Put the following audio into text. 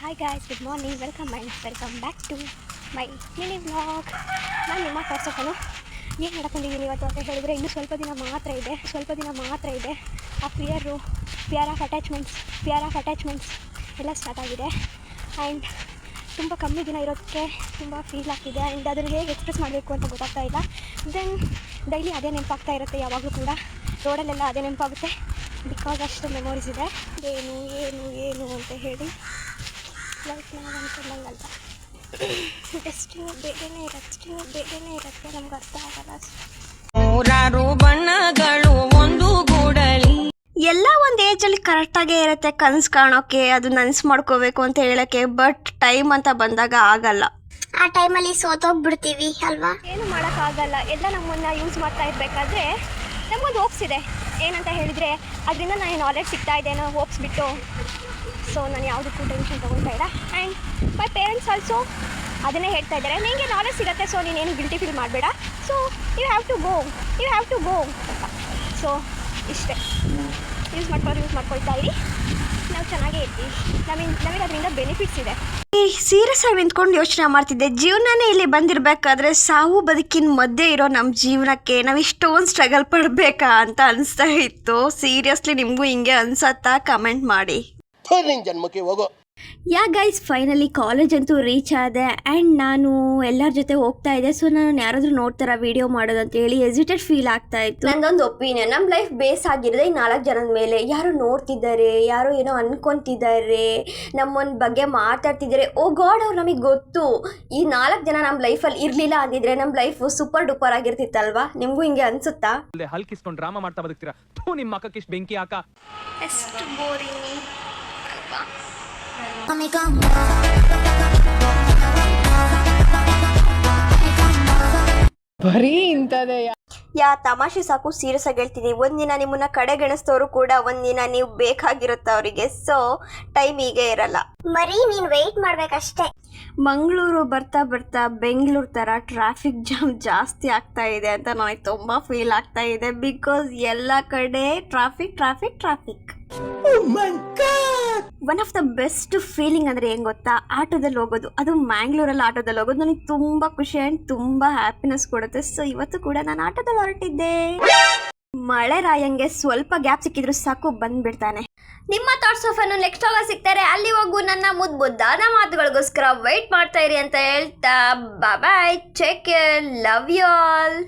Hi guys, good morning, welcome back to my mini vlog. ನಾನು ನಿಮ್ಮ phone ಏನು ಮಾಡ್ಕೊಂಡಿದ್ದೀನಿ ಇವತ್ತು ಅಂತ ಹೇಳಿದರೆ, ಇನ್ನೂ ಸ್ವಲ್ಪ ದಿನ ಮಾತ್ರ ಇದೆ ಆ ಫಿಯರ್ ಆಫ್ ಅಟ್ಯಾಚ್ಮೆಂಟ್ಸ್ ಎಲ್ಲ ಸ್ಟಾರ್ಟ್ ಆಗಿದೆ. ಆ್ಯಂಡ್ ತುಂಬ ಕಮ್ಮಿ ದಿನ ಇರೋದಕ್ಕೆ ತುಂಬ ಫೀಲ್ ಆಗ್ತಿದೆ. ಆ್ಯಂಡ್ ಅದನ್ನು ಹೇಗೆ ಎಕ್ಸ್ಪ್ರೆಸ್ ಮಾಡಬೇಕು ಅಂತ ಗೊತ್ತಾಗ್ತಾ ಇಲ್ಲ. ದೆನ್ ಡೈಲಿ ಅದೇ ನೆನಪಾಗ್ತಾ ಇರುತ್ತೆ, ಯಾವಾಗಲೂ ಕೂಡ ರೋಡಲ್ಲೆಲ್ಲ ಅದೇ ನೆನಪಾಗುತ್ತೆ. ಬಿಕಾಸ್ ಅಷ್ಟು ಮೆಮೊರೀಸ್ ಇದೆ. ಏನು ಅಂತ ಹೇಳಿ ಲೈಫ್ ನಾವು ಅಂದ್ಕೊಂಡಂಗಲ್ಲ. ಡೆಸ್ಟಿನಿ ಬೇರೆನೇ ಇರುತ್ತೆ, ನಮ್ಗೆ ಅರ್ಥ ಆಗಲ್ಲ ಅಷ್ಟೇ. ನೂರಾರು ಬಣ್ಣಗಳು ಒಂದು ಗೂಡಲಿ ಎಲ್ಲ ಒಂದು ಏಜಲ್ಲಿ ಕರೆಕ್ಟಾಗೇ ಇರುತ್ತೆ ಕನಸು ಕಾಣೋಕ್ಕೆ, ಅದು ನನಸು ಮಾಡ್ಕೋಬೇಕು ಅಂತ ಹೇಳೋಕ್ಕೆ. ಬಟ್ ಟೈಮ್ ಅಂತ ಬಂದಾಗ ಆಗಲ್ಲ. ಆ ಟೈಮಲ್ಲಿ ಸೋತೋಗ್ಬಿಡ್ತೀವಿ ಅಲ್ವಾ. ಏನು ಮಾಡೋಕ್ಕಾಗಲ್ಲ. ಎಲ್ಲ ನಮ್ಮನ್ನು ಯೂಸ್ ಮಾಡ್ತಾ ಇರಬೇಕಾದ್ರೆ ನಮಗೊಂದು ಹೋಪ್ಸ್ ಇದೆ. ಏನಂತ ಹೇಳಿದರೆ, ಅದರಿಂದ ನನಗೆ ನಾಲೆಡ್ಜ್ ಸಿಗ್ತಾ ಇದೆ ಅನ್ನೋ ಹೋಪ್ಸ್ ಬಿಟ್ಟು. ಸೊ ನಾನು ಯಾವುದಕ್ಕೂ ಟೆನ್ಷನ್ ತೊಗೊಳ್ತಾ ಇಲ್ಲ. ಆ್ಯಂಡ್ ಮೈ ಪೇರೆಂಟ್ಸ್ ಆಲ್ಸೋ ಅದನ್ನೇ ಹೇಳ್ತಾ ಇದ್ದಾರೆ, ನಿನಗೆ ನಾಲೆಡ್ಜ್ ಸಿಗುತ್ತೆ, ಸೊ ನೀನೇನು ಗಿಲ್ಟಿ ಫೀಲ್ ಮಾಡಬೇಡ, so you have to go ಅಂತ. ಸೊ ಇಷ್ಟೇ, ಯೂಸ್ ಮಾಡ್ಕೊಳ್ತಾ ಇರಿ, ನಾವು ಚೆನ್ನಾಗೇ ಇರ್ತೀವಿ. ನಮಗೆ ಅದರಿಂದ ಬೆನಿಫಿಟ್ಸ್ ಇದೆ. ಸೀರಿಯಸ್ ಆಗಿ ನಿಂತ್ಕೊಂಡು ಯೋಚನೆ ಮಾಡ್ತಿದ್ದೆ, ಜೀವನನೇ ಇಲ್ಲಿ ಬಂದಿರಬೇಕಾದ್ರೆ ಸಾವು ಬದುಕಿನ ಮಧ್ಯೆ ಇರೋ ನಮ್ಮ ಜೀವನಕ್ಕೆ ನಾವು ಇಷ್ಟೊಂದು ಸ್ಟ್ರಗಲ್ ಪಡಬೇಕಾ ಅಂತ ಅನಿಸ್ತಾ ಇತ್ತು. ಸೀರಿಯಸ್ಲಿ ನಿಮಗೂ ಹಿಂಗೆ ಅನ್ಸತ್ತಾ? ಕಮೆಂಟ್ ಮಾಡಿ. ಜನ್ಮಕ್ಕೆ ಹೋಗೋ. ಯಾ ಗೈಸ್, ಫೈನಲಿ ಕಾಲೇಜ್ ಅಂತೂ ರೀಚ್ ಆದೆ. ಆ್ಯಂಡ್ ನಾನು ಎಲ್ಲರ ಜೊತೆ ಹೋಗ್ತಾ ಇದ್ದೆ. ಸೊ ನಾನು ಯಾರಾದರೂ ನೋಡ್ತಾರ ವೀಡಿಯೋ ಮಾಡೋದು ಅಂತ ಹೇಳಿ ಹೆಸಿಟೇಟ್ ಫೀಲ್ ಆಗ್ತಾ ಇತ್ತು. ನಂದೊಂದು ಒಪಿನಿಯನ್, ನಮ್ಮ ಲೈಫ್ ಬೇಸ್ ಆಗಿರೋದೆ ಈ 4 ಜನದ ಮೇಲೆ. ಯಾರು ನೋಡ್ತಿದ್ದಾರೆ, ಯಾರೋ ಏನೋ ಅನ್ಕೊತಿದ್ದಾರೆ, ನಮ್ಮೊಂದು ಬಗ್ಗೆ ಮಾತಾಡ್ತಿದ್ದಾರೆ. ಓ ಗಾಡ್, ಅವ್ರು ನಮಗೆ ಗೊತ್ತು. ಈ 4 ಜನ ನಮ್ಮ ಲೈಫಲ್ಲಿ ಇರಲಿಲ್ಲ ಅಂದಿದ್ರೆ ನಮ್ಮ ಲೈಫ್ ಸೂಪರ್ ಡೂಪರ್ ಆಗಿರ್ತಿತ್ತಲ್ವಾ? ನಿಮಗೂ ಹಿಂಗೆ ಅನ್ಸುತ್ತಾ? ಹಲ್ಕಿಸ್ಕೊಂಡು ಡ್ರಾಮಾ ಮಾಡ್ತಾ ಬದುಕ್ತೀರಾ. ನಿಮ್ಮ ಅಕ್ಕಕ್ಕೆ ಇಷ್ಟು ಬೆಂಕಿ ಹಾಕ. ಎಷ್ಟು ಬೋರಿಂಗ್ ಅಲ್ವಾ? ಬರೀ ಇಂಥದೇ. ಯಾ ತಮಾಷೆ ಸಾಕು, ಸೀರಿಯಸ್ ಆಗಿ ಹೇಳ್ತೀನಿ. ಒಂದಿನ ನಿಮ್ಮನ್ನ ಕಡೆಗಣಿಸ್ತವ್ರು ಕೂಡ ಒಂದಿನ ನೀವು ಬೇಕಾಗಿರುತ್ತೆ ಅವರಿಗೆ. ಸೊ ಟೈಮ್ ಹೀಗೆ ಇರಲ್ಲ. ಮರಿ ನೀನ್ ವೆಯ್ಟ್ ಮಾಡ್ಬೇಕಷ್ಟೇ. ಮಂಗಳೂರು ಬರ್ತಾ ಬೆಂಗಳೂರು ಥರ ಟ್ರಾಫಿಕ್ ಜಾಮ್ ಜಾಸ್ತಿ ಆಗ್ತಾ ಇದೆ ಅಂತ ನನಗೆ ತುಂಬ ಫೀಲ್ ಆಗ್ತಾ ಇದೆ. ಬಿಕಾಸ್ ಎಲ್ಲ ಕಡೆ traffic. One of the best feeling ಅಂದರೆ ಹೆಂಗೆ ಗೊತ್ತಾ? ಆಟೋದಲ್ಲಿ ಹೋಗೋದು. ಅದು ಮ್ಯಾಂಗ್ಳೂರಲ್ಲಿ ಆಟೋದಲ್ಲಿ ಹೋಗೋದು ನನಗೆ ತುಂಬ ಖುಷಿ ಆ್ಯಂಡ್ ತುಂಬ ಹ್ಯಾಪಿನೆಸ್ ಕೊಡುತ್ತೆ. ಸೊ ಇವತ್ತು ಕೂಡ ನಾನು ಆಟೋದಲ್ಲಿ ಹೊರಟಿದ್ದೆ. ಮಳೆ ರಾಯಂಗೆ ಸ್ವಲ್ಪ ಗ್ಯಾಪ್ ಸಿಕ್ಕಿದ್ರು ಸಾಕು ಬಂದ್ಬಿಡ್ತಾನೆ. ನಿಮ್ಮ ಥಾಟ್ಸ್ ಆಫ್ ಅನ್ನು ನೆಕ್ಸ್ಟ್ ಆಗ ಸಿಗ್ತಾರೆ. ಅಲ್ಲಿವರೆಗೂ ನನ್ನ ಮುದ್ದಾದ ಮಾತುಗಳಿಗೋಸ್ಕರ ವೆಯ್ಟ್ ಮಾಡ್ತಾ ಇರಿ ಅಂತ ಹೇಳ್ತಾ bye, take care, love you all.